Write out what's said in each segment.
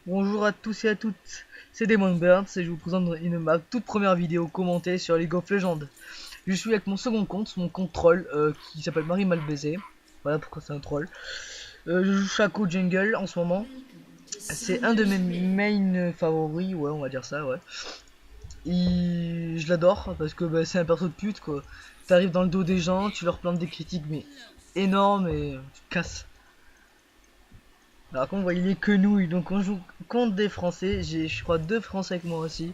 Bonjour à tous et à toutes, c'est Demon Burns et je vous présente ma toute première vidéo commentée sur League of Legends. Je suis avec mon second compte, mon compte troll, qui s'appelle Marie Malbaisé. Voilà pourquoi c'est un troll. Je joue Shaco Jungle en ce moment. C'est un de mes main favoris, ouais on va dire ça, ouais. Et je l'adore parce que bah, c'est un perso de pute quoi. T'arrives dans le dos des gens, tu leur plantes des critiques mais énormes et tu te casses. Alors comme vous voyez les quenouilles, donc on joue contre des français, j'ai je crois deux français avec moi aussi.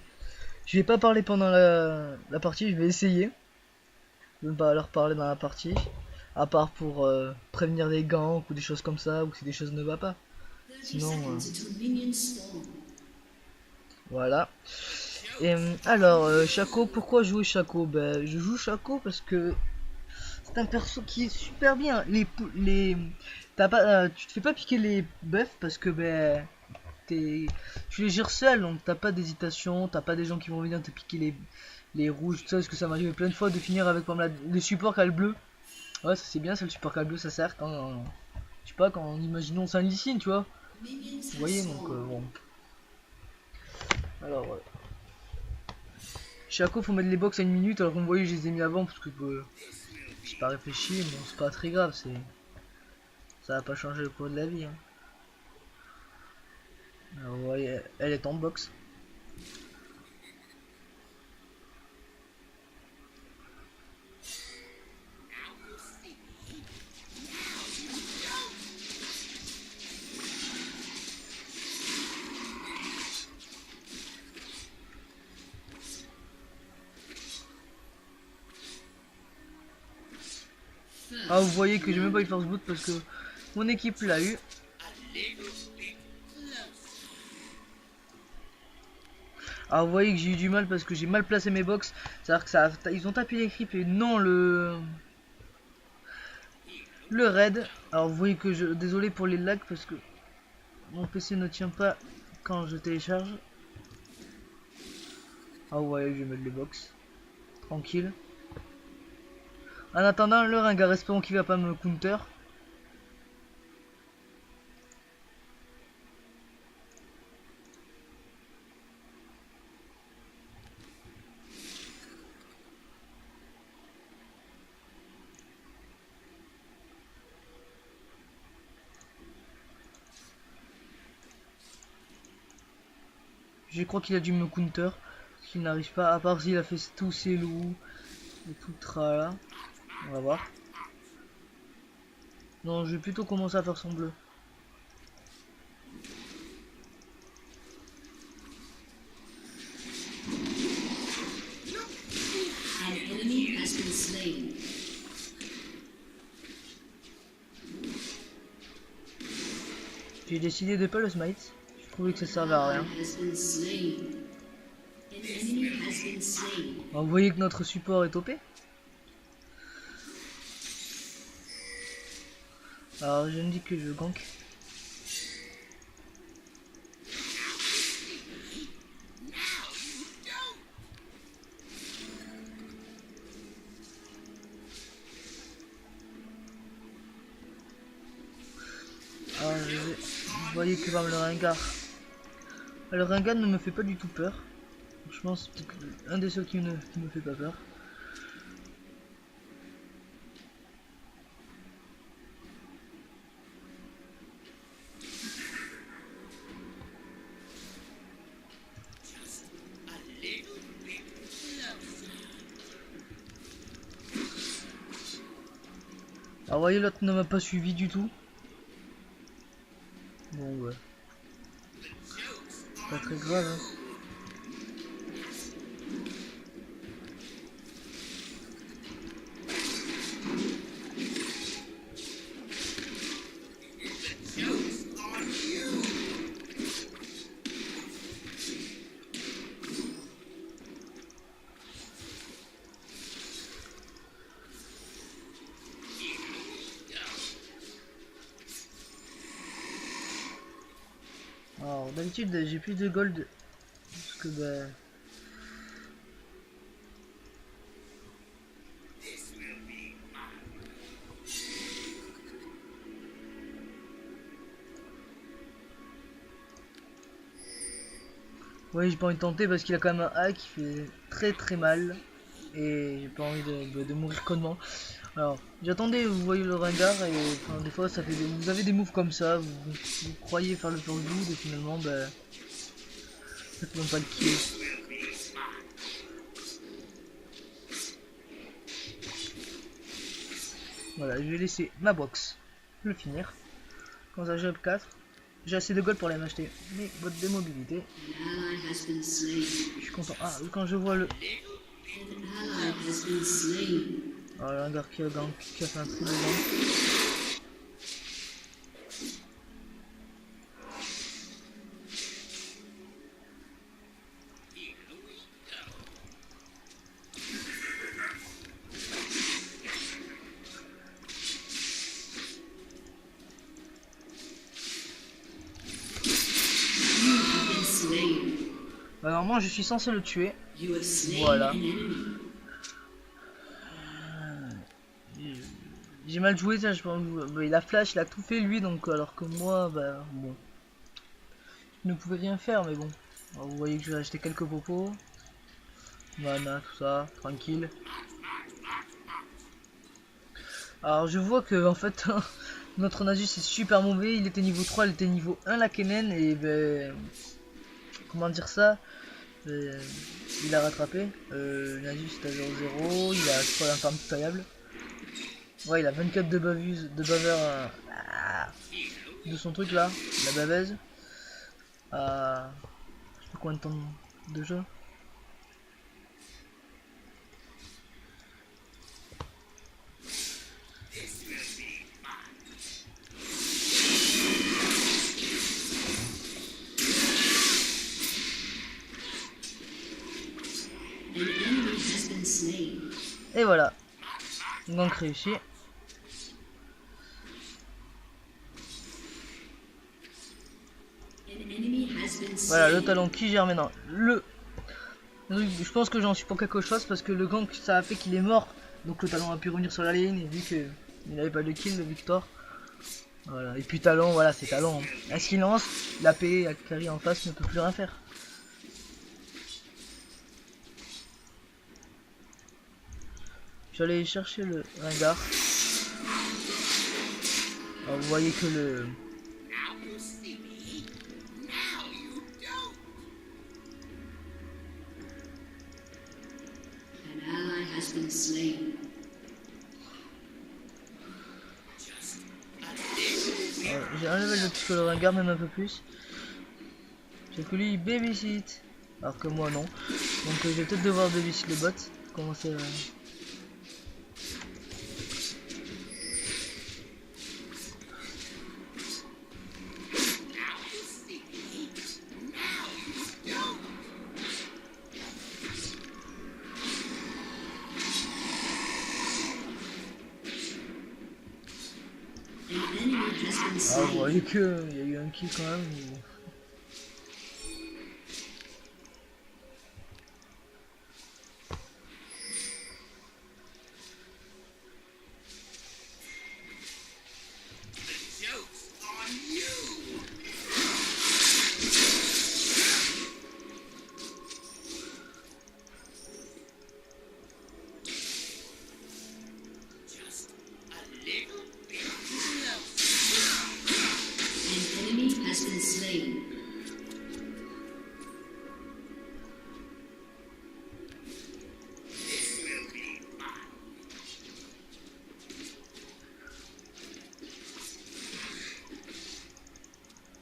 Je vais pas parler pendant la partie, je vais essayer de ne pas leur parler dans la partie. À part pour prévenir des ganks ou des choses comme ça, ou si des choses ne vont pas. Sinon, voilà. Et alors, Shaco, pourquoi jouer Shaco? Ben, je joue Shaco parce que c'est un perso qui est super bien. T'as pas, tu te fais pas piquer les buffs parce que ben, tu les gères seul, donc t'as pas d'hésitation, t'as pas des gens qui vont venir te piquer les rouges, tout ça, parce que ça m'arrive plein de fois de finir avec comme le support qui a le bleu. Ouais, ça c'est bien, ça le support qui a le bleu, ça sert quand, je sais pas, quand imaginons c'est un Lee Sin, tu vois. Vous voyez, donc bon. Alors, Chaco, faut mettre les box à une minute, alors qu'on voyait, je les ai mis avant parce que j'ai pas réfléchi, mais bon, c'est pas très grave, ça va pas changer le cours de la vie. Hein. Alors, vous voyez, elle est en box. Ah, vous voyez que j'ai même pas eu de force boot parce que mon équipe l'a eu. Alors vous voyez que j'ai eu du mal parce que j'ai mal placé mes box. C'est-à-dire que ils ont tapé les creeps et non le raid. Alors vous voyez que désolé pour les lags parce que mon PC ne tient pas quand je télécharge. Ah vous voyez que je vais mettre les box. Tranquille. En attendant le ringard, espérons qu'il va pas me counter. Je crois qu'il a dû me counter. Qu'il n'arrive pas, à part s'il a fait tous ses loups et tout tralala. On va voir. Non, je vais plutôt commencer à faire son bleu. J'ai décidé de pas le smite. Je trouvais que ça servait à rien. Alors, vous voyez que notre support est OP. Alors je me dis que je gank. Alors vous voyez que va le ringard. Le ringard ne me fait pas du tout peur. Je pense que c'est un des seuls qui me fait pas peur. Alors vous voyez l'autre ne m'a pas suivi du tout. Bon ouais. Pas très grave hein. Alors d'habitude j'ai plus de gold. Parce que bah. Ouais, j'ai pas envie de tenter parce qu'il a quand même un hack qui fait très très mal. Et j'ai pas envie de mourir connement. Alors, j'attendais, vous voyez le Rengar et enfin, des fois ça fait vous avez des moves comme ça, vous croyez faire le tour good et finalement bah faites même pas le kill. Voilà, je vais laisser ma box le finir. Quand ça j'ai 4, j'ai assez de gold pour aller m'acheter mes bottes de mobilité. Je suis content. Ah, quand je vois le... Ah, le Rengar qui a gank, qui a fait un triple gank. Bah, normalement je suis censé le tuer. Voilà. J'ai mal joué ça, je pense. Bah, il a flash, il a tout fait lui, donc alors que moi, bah bon. Je ne pouvais rien faire, mais bon. Alors, vous voyez que je vais acheter quelques popos. Mana, tout ça, tranquille. Alors je vois que en fait notre Nasus est super mauvais, il était niveau 3, il était niveau 1 la Kennen et ben comment dire ça, il a rattrapé. Nasus est à 0-0, il a je crois l'infarme pitoyable. Ouais, il a 24 de bavuse, de baveur de son truc là, la babaise. Je sais pas combien de temps de jeu. Et voilà, donc réussi. Voilà le talon qui gère maintenant. Je pense que j'en suis pour quelque chose parce que le gank ça a fait qu'il est mort. Donc le talon a pu revenir sur la ligne et vu qu'il n'avait pas de kill de Victor. Voilà, et puis talon, voilà c'est talon. Hein. Un silence, la paix à carry en face ne peut plus rien faire. J'allais chercher le Rengar. Alors vous voyez que le... J'ai un level de plus que le Rengar, même un peu plus. J'ai que lui il babysit. Alors que moi non. Donc je vais peut-être devoir babysit le bot. Commencer à... Ah, vous voyez qu'il y a eu un kill quand même. Mais...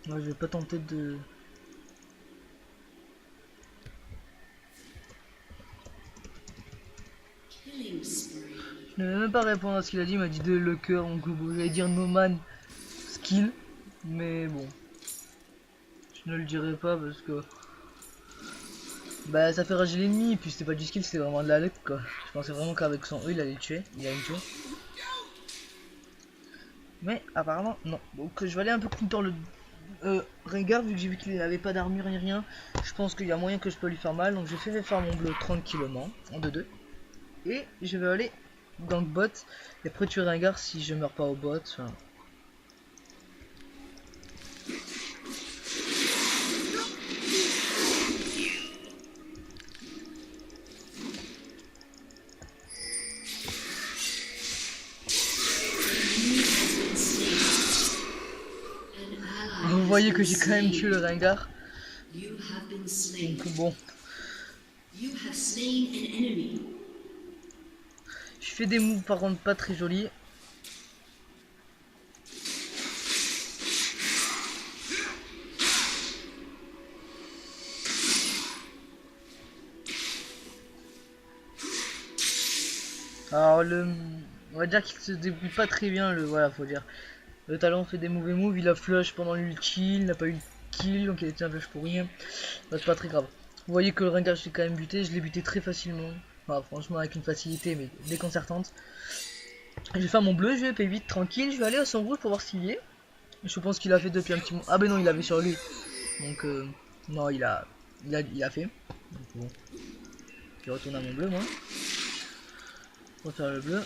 Moi je vais pas tenter de... Je ne vais même pas répondre à ce qu'il a dit, il m'a dit de le cœur, donc j'allais dire no man skill, mais bon. Je ne le dirai pas parce que... Bah ça fait rager l'ennemi, et puis c'était pas du skill, c'était vraiment de la luck quoi. Je pensais vraiment qu'avec son E il allait le tuer, il allait me tuer. Mais apparemment non, donc je vais aller un peu counter le Rengar vu que j'ai vu qu'il n'avait pas d'armure ni rien. Je pense qu'il y a moyen que je peux lui faire mal, donc je fais faire mon bleu tranquillement, en 2-2. Et je vais aller dans le bot, et après tuer Rengar si je meurs pas au bot. Enfin... voyez que j'ai quand même tué le Rengar. Donc bon. Je fais des moves par contre pas très jolis. Alors on va dire qu'il se débrouille pas très bien, voilà, faut dire. Le talent fait des mauvais moves, il a flush pendant l'ulti, il n'a pas eu de kill, donc il a été un flush pour rien. Bah, c'est pas très grave. Vous voyez que le Rengar j'ai quand même buté, je l'ai buté très facilement. Enfin, franchement avec une facilité mais déconcertante. Je vais faire mon bleu, je vais P8 tranquille, je vais aller à son rouge pour voir s'il y est. Je pense qu'il a fait depuis un petit moment. Ah ben non, il avait sur lui. Donc non, il a fait. Donc bon. Je retourne à mon bleu moi. On va faire le bleu.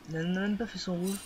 Il n'a même pas fait son rouge.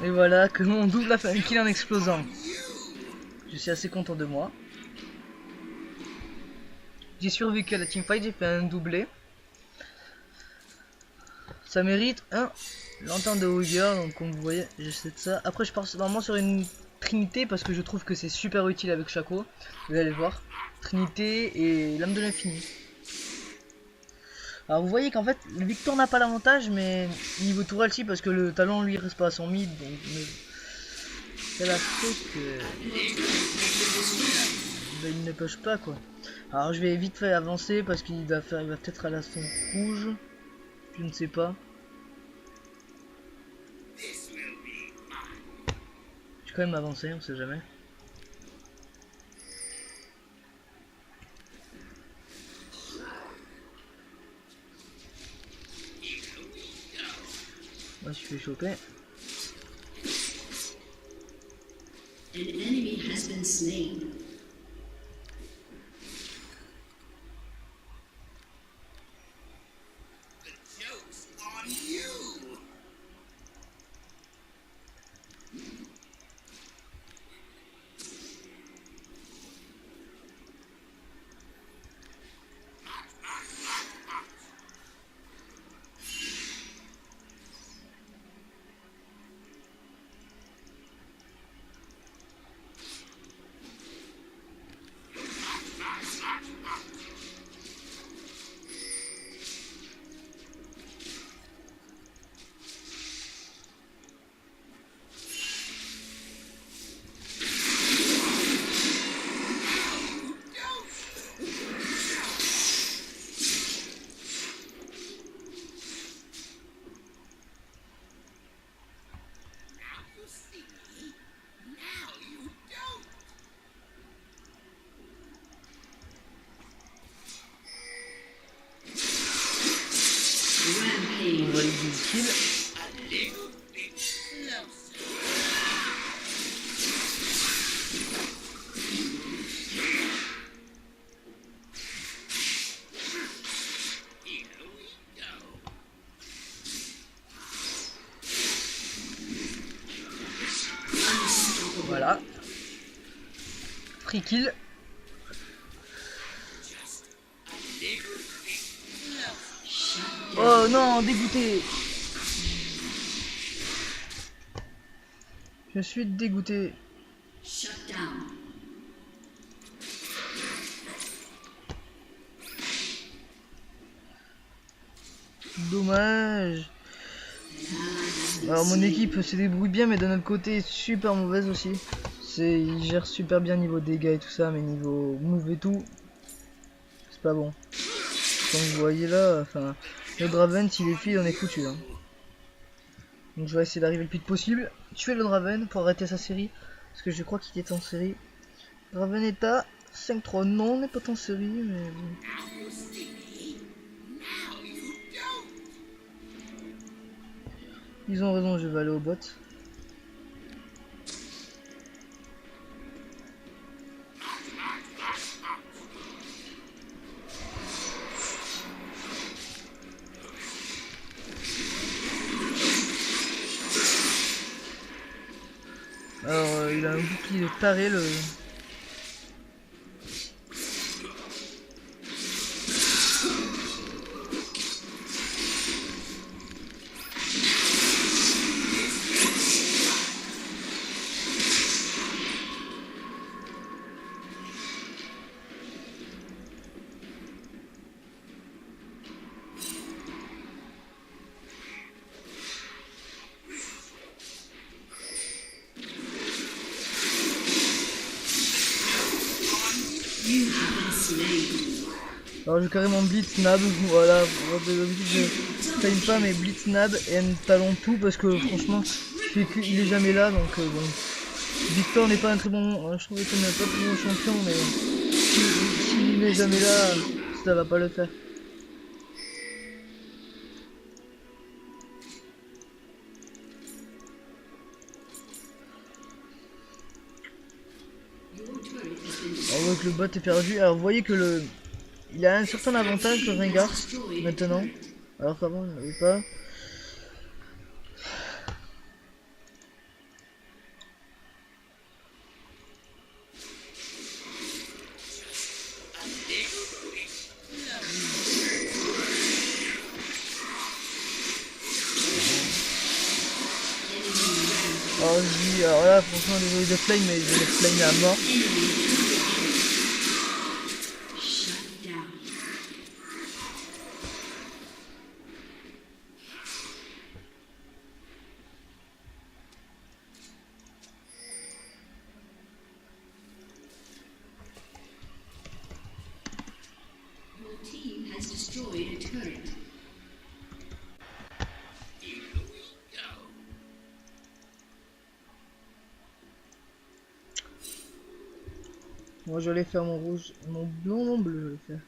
Et voilà que mon double a fait un kill en explosant. Je suis assez content de moi. J'ai survécu à la teamfight, j'ai fait un doublé. Ça mérite un lanterne de Hogger, donc comme vous voyez, j'essaie de ça. Après je pars vraiment sur une Trinité parce que je trouve que c'est super utile avec Shaco. Vous allez voir. Trinité et l'âme de l'infini. Alors vous voyez qu'en fait le Victor n'a pas l'avantage, mais niveau tourelle si, parce que le talent lui reste pas à son mid, donc ça la fait que ben, il ne push pas quoi. Alors je vais vite fait avancer parce qu'il va peut-être aller à son rouge, je ne sais pas. Je vais quand même avancer, on sait jamais. Moi je suis choper. An enemy has been slain. The joke's on you. On va lui kill. Voilà. Free kill. Oh non, dégoûté. Je suis dégoûté. dommage. Alors mon équipe se débrouille bien, mais d'un autre côté super mauvaise aussi. Ils gèrent super bien niveau dégâts et tout ça, mais niveau move et tout, c'est pas bon. Comme vous voyez là, enfin, le Draven s'il est fil on est foutu. Hein. Donc je vais essayer d'arriver le plus vite possible, tuer le Draven pour arrêter sa série, parce que je crois qu'il est en série. Draven est à 5-3, non on n'est pas en série, mais bon. Ils ont raison, je vais aller au bot. Alors il a un bouclier de taré le... Alors je vais carrément blitz nab, voilà, d'habitude je time pas mais blitz nab et un talon tout parce que franchement il est jamais là donc bon. Victor n'est pas un très bon, je trouve qu'il n'est pas très bon champion mais s'il n'est jamais là, ça va pas le faire. On voit que le bot est perdu, alors vous voyez que il a un certain avantage le Rengar maintenant, alors qu'avant il n'avait pas. Alors là franchement désolé de flame mais je vais flame à mort. Moi je vais faire mon rouge, mon blanc, mon bleu, je vais faire.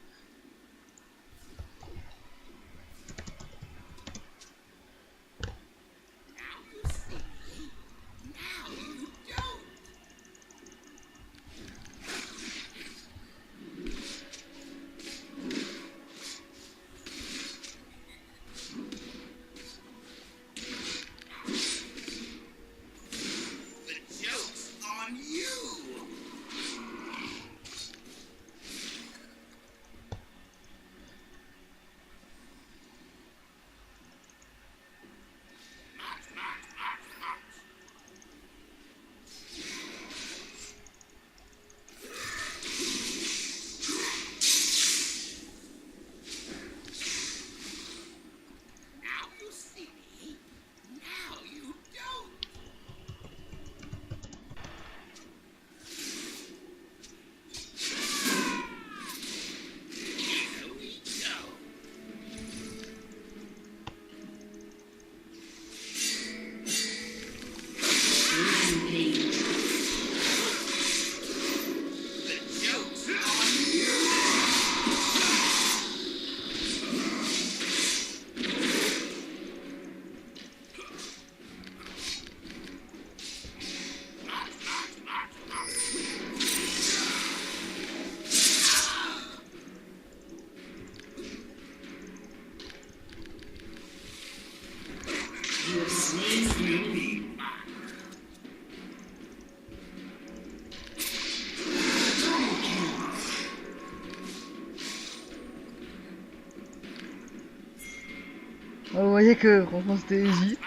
Vous voyez que franchement c'était easy.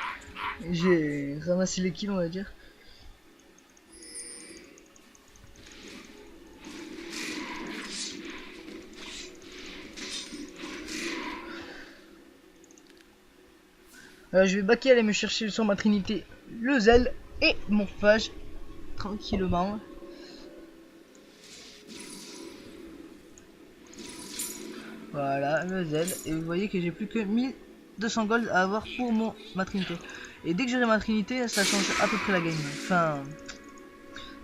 J'ai ramassé les kills on va dire. Je vais baquer aller me chercher sur ma trinité le zèle et mon phage tranquillement. Voilà, le zèle. Et vous voyez que j'ai plus que 1200 gold à avoir pour ma trinité. Et dès que j'aurai ma trinité, ça change à peu près la game. Enfin,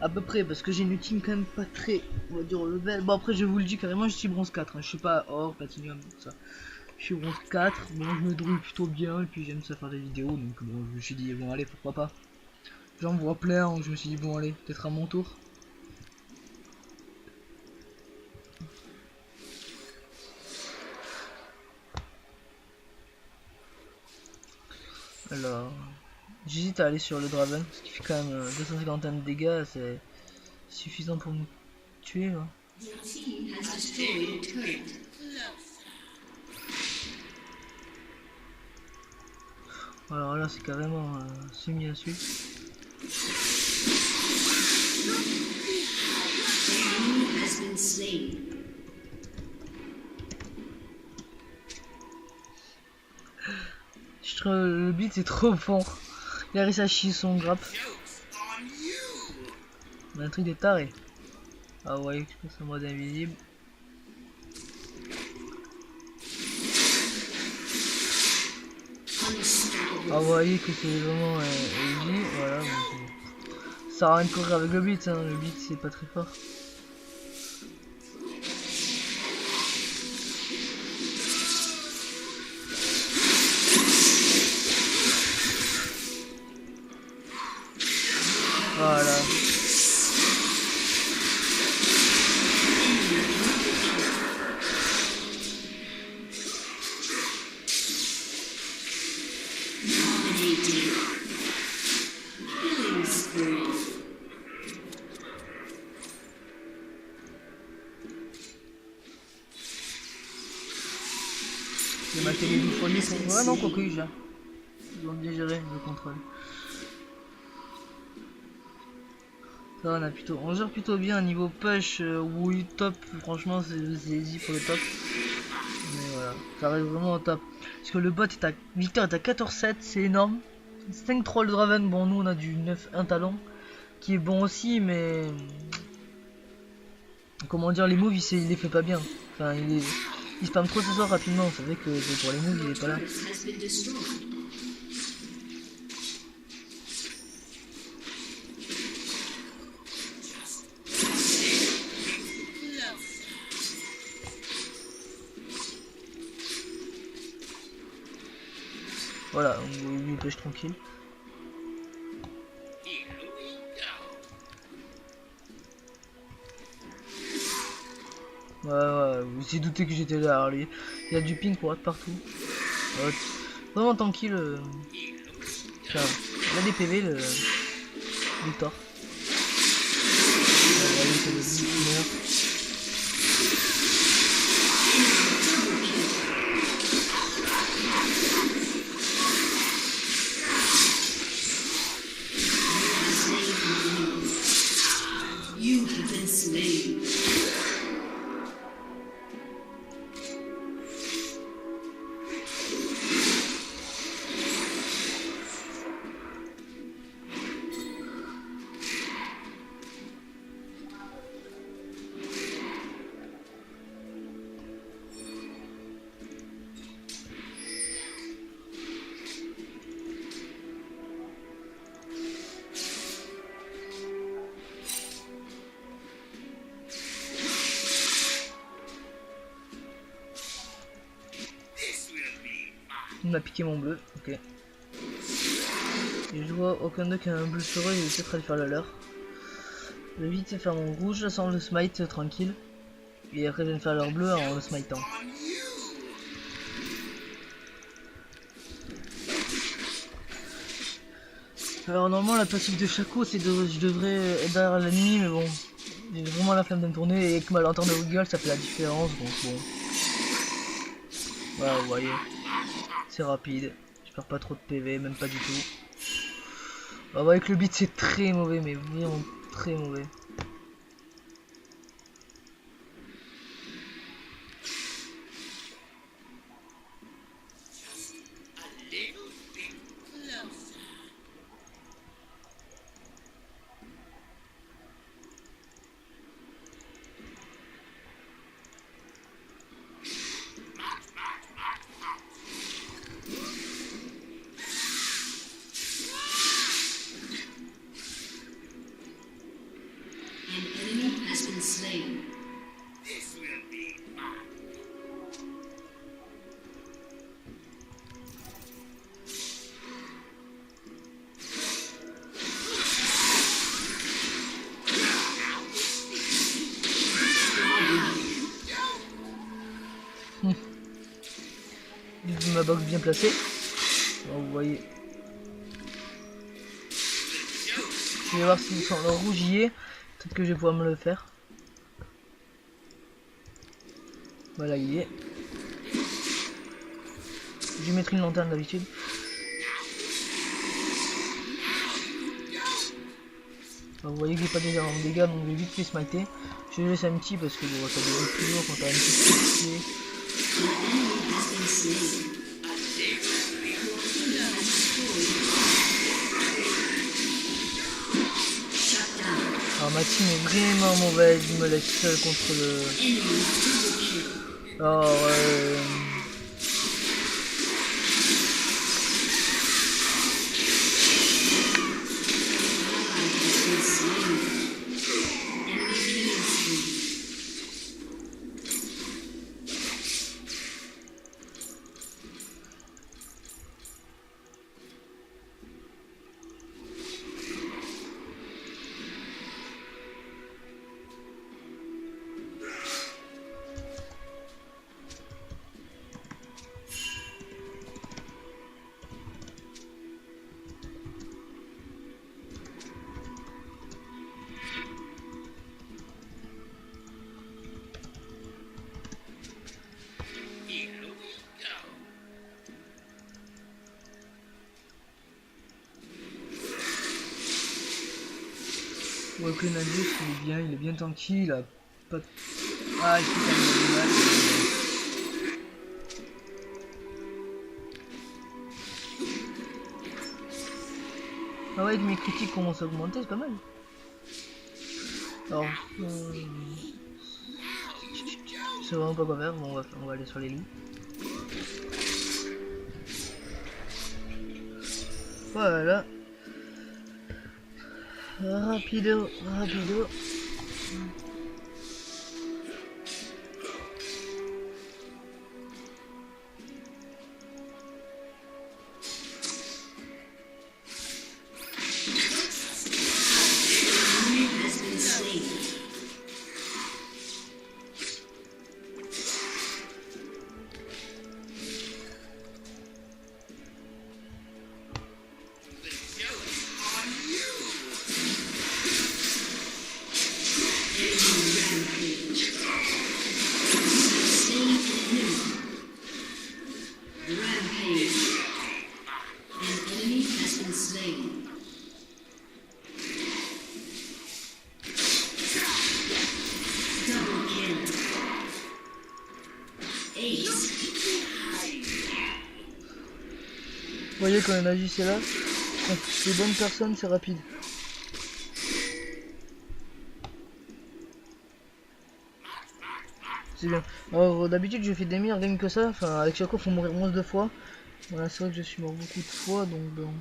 à peu près, parce que j'ai une team quand même pas très, on va dire, level. Bon, après, je vous le dis carrément, je suis bronze 4. Hein. Je suis pas or, platinum, tout ça. Je suis bronze 4. Bon, je me drouille plutôt bien. Et puis, j'aime ça faire des vidéos. Donc, bon, je me suis dit, bon, allez, pourquoi pas. J'en vois plein. Donc je me suis dit, bon, allez, peut-être à mon tour. Alors, j'hésite à aller sur le Draven, ce qui fait quand même 251 de dégâts, c'est suffisant pour me tuer. Hein. Alors là, c'est carrément semi-insulte. Je trouve le beat c'est trop fort. Il a réussi à chier son grappe. On a un truc des tarés. Ah ouais, je pense en mode invisible. Ah vous voyez que c'est vraiment easy, voilà. Ça sert à rien de courir avec le beat, hein. Le beat c'est pas très fort. Voilà. J'ai ma télé du foyer sont vraiment coquille déjà. Ils ont bien géré le contrôle. Ça on a plutôt. On gère plutôt bien niveau push oui top, franchement c'est easy pour le top. Mais voilà, ça reste vraiment au top. Parce que le bot est à Victor est à 14-7, c'est énorme. 5 trolls Draven, bon nous on a du 9-1 talent qui est bon aussi mais comment dire les moves il les fait pas bien. Enfin il spam trop ce soir rapidement, c'est vrai que pour les moves il est pas là. Voilà, on pêche tranquille. Ouais, vous vous doutez que j'étais là. Alors, il y a du ping pour être partout. Ouais, vraiment tranquille. Enfin, il a des PV, le Victor. You have been slain. Il m'a piqué mon bleu, ok. Et je vois aucun d'eux qui a un bleu sur eux, il est peut-être à faire le leur. Je vais vite faire mon rouge sans le smite tranquille. Et après je vais faire leur bleu en le smitant. Alors normalement la passive de Shaco c'est de je devrais être derrière l'ennemi mais bon. J'ai vraiment la flemme de me tourner et avec ma lanterne de Wiggle ça fait la différence donc bon. Voilà vous voyez. C'est rapide. Je perds pas trop de PV, même pas du tout. Bah, avec le beat c'est très mauvais mais vraiment très mauvais. Ma box bien placée. Alors, vous voyez. Je vais voir s'ils sont rougillés. Peut-être que je vais pouvoir me le faire. Voilà, il y est. Je vais mettre une lanterne d'habitude. Vous voyez que j'ai pas déjà en dégâts, donc je vais vite fait smiter. Je laisse un petit parce que bon, ça devient plus lourd quand t'as un petit pied. Alors ma team est vraiment mauvaise, il me laisse seul contre le... Alors ouais, que Nadius il est bien tranquille, il a pas de... Ah, il fait quand même du mal. Ah ouais, mes critiques commencent à augmenter, c'est pas mal. Alors, c'est vraiment pas quoi faire, bon, on va aller sur les loups. Voilà. Rapido, rapido. Vous voyez quand la magie c'est là, quand les bonnes personnes c'est rapide. C'est bien. Alors d'habitude je fais des meilleurs games que ça, enfin avec Shaco faut mourir moins de fois. Voilà, c'est vrai que je suis mort beaucoup de fois donc bon.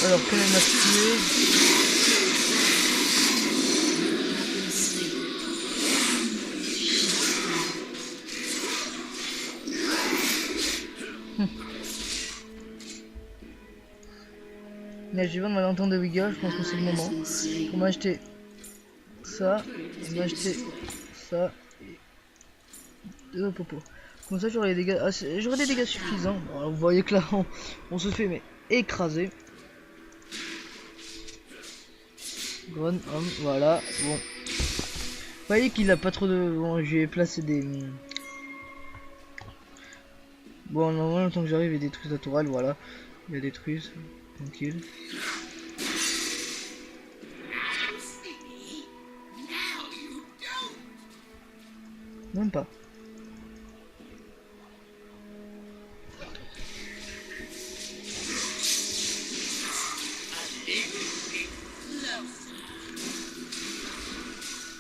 Alors quand elle m'a tué. Mais je vais vendre ma lanterne de Wiggle, je pense que c'est le moment. Pour m'acheter ça, m'acheter ça et deux popos. Comme ça j'aurai des dégâts, j'aurai des dégâts suffisants. Alors, vous voyez que là on se fait mais écraser. Gron homme, voilà, bon. Vous voyez qu'il a pas trop de... Bon, je vais placer des... Bon, normalement, le temps que j'arrive, il y a des trucs naturels, voilà. Il y a des trucs, tranquille. Même pas.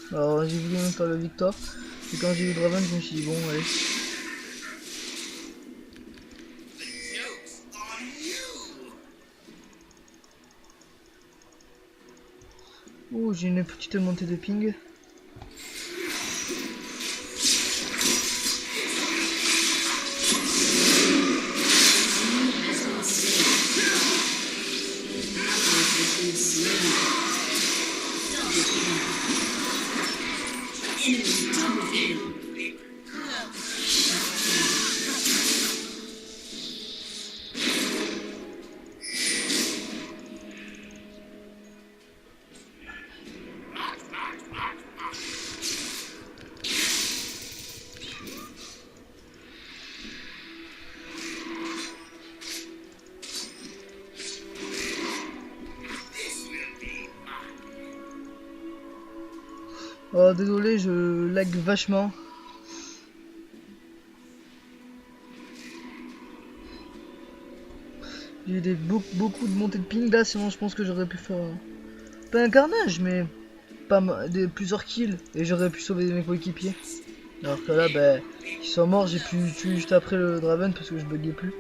Alors j'ai voulu même faire la victoire. Et quand j'ai vu Draven, je me suis dit bon allez. Oh j'ai une petite montée de ping. Oh désolé, je lag vachement. J'ai beaucoup de montées de ping là, sinon je pense que j'aurais pu faire pas un carnage, mais pas plusieurs kills et j'aurais pu sauver mes coéquipiers. Alors que là, bah, ils sont morts, j'ai pu tuer juste après le Draven parce que je buguais plus.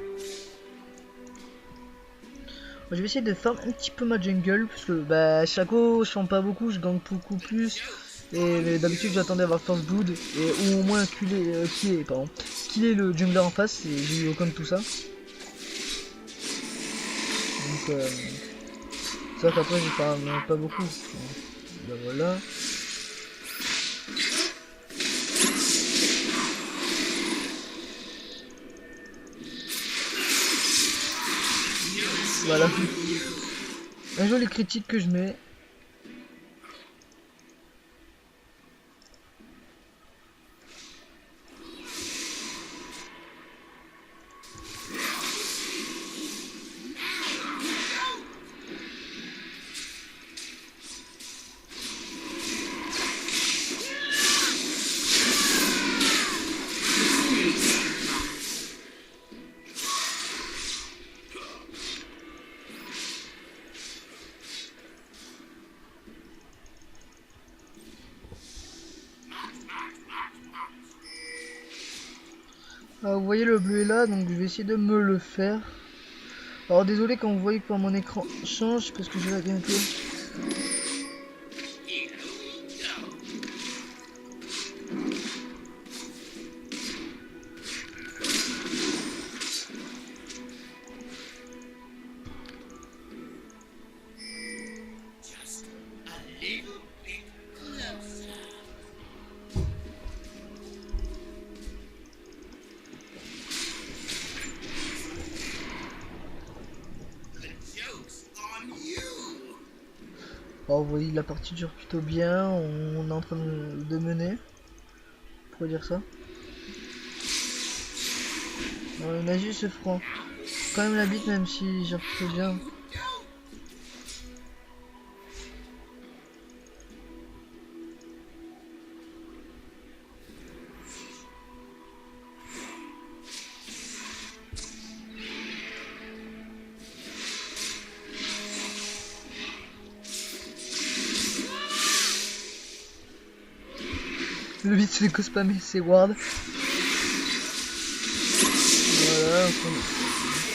Je vais essayer de farm un petit peu ma jungle parce que bah Shaco je farm pas beaucoup, je gagne beaucoup plus. Et d'habitude j'attendais à avoir first blood et ou au moins killer le jungler en face et j'ai eu aucun de tout ça. Donc c'est vrai qu'après j'ai farm pas beaucoup. Bah voilà. Voilà. Un joli critique que je mets. Vous voyez le bleu est là, donc je vais essayer de me le faire. Alors désolé quand vous voyez que mon écran change parce que je lag un peu. Alors vous voyez la partie dure plutôt bien, on est en train de mener. On pourrait dire ça. On a juste ce franc. Quand même la bite même si gère plutôt bien. Le vite se fait que spammer ses wards. Voilà.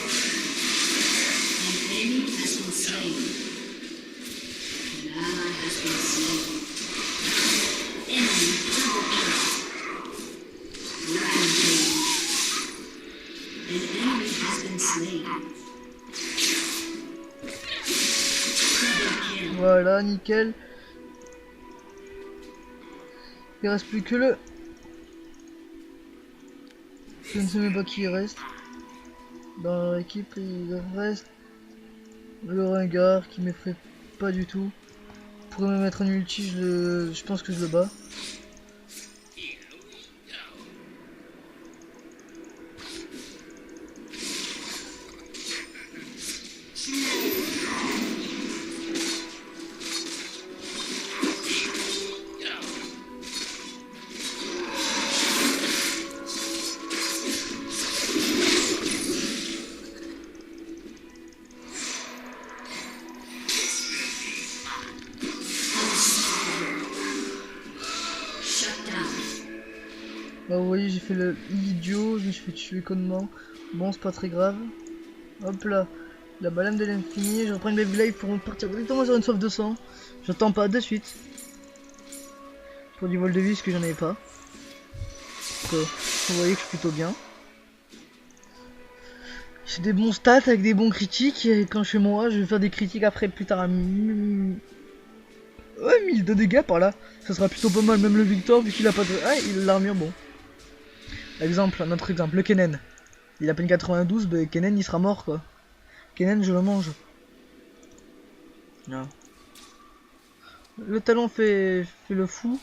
Voilà, nickel. Il reste plus que le... Je ne sais même pas qui il reste. Dans l'équipe, il reste le ringard qui m'effraie pas du tout. Pour me mettre un ulti, je pense que je le bats. Bah vous voyez j'ai fait l'idiot, je me suis fait tuer connement. Bon c'est pas très grave. Hop là, la balade de l'infini, je reprends une baby life pour partir directement sur une sauve 200. J'attends pas de suite. Pour du vol de vie parce que j'en avais pas. Donc, vous voyez que je suis plutôt bien. J'ai des bons stats avec des bons critiques et quand je fais moi je vais faire des critiques après plus tard à Ouais, 1000 de dégâts par là. Ça sera plutôt pas mal, même le Victor, vu qu'il a pas de... Ah, il a l'armure, bon. Exemple, un autre exemple, le Kennen. Il a peine 92, bah Kennen il sera mort quoi. Kennen je le mange. Non. Le talon fait le fou.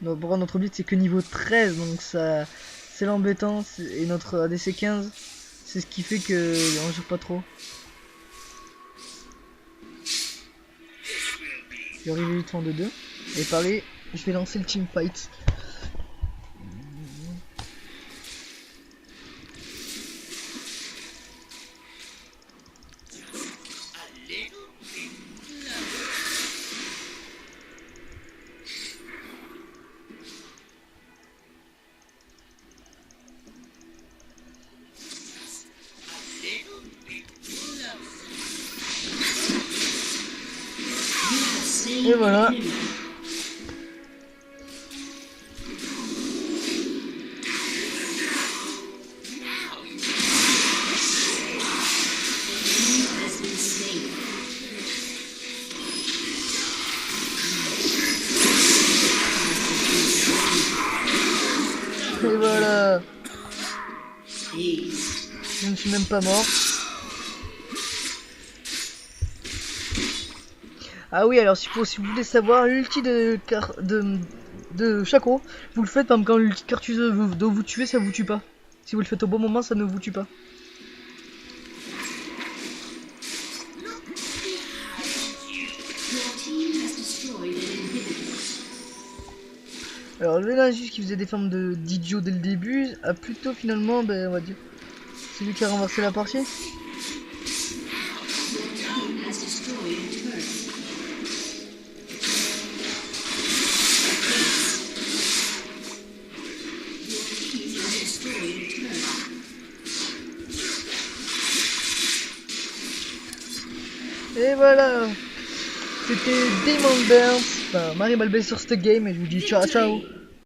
Donc, bon, notre but c'est que niveau 13, donc ça c'est l'embêtant. Et notre ADC 15, c'est ce qui fait que on joue pas trop. Je vais arriver vite en 2-2. Et pareil, je vais lancer le team fight. Et voilà. Et voilà. Je ne suis même pas mort. Ah oui, alors si vous voulez savoir l'ulti de Chaco, vous le faites comme quand l'ulti Cartus doit vous tuer, ça vous tue pas. Si vous le faites au bon moment, ça ne vous tue pas. Alors le Lingus qui faisait des formes d'idiot dès le début a plutôt finalement, ben on va dire, c'est lui qui a renversé la partie. Et voilà, c'était Demon Burns, enfin Marie Malbé sur cette game et je vous dis ciao ciao.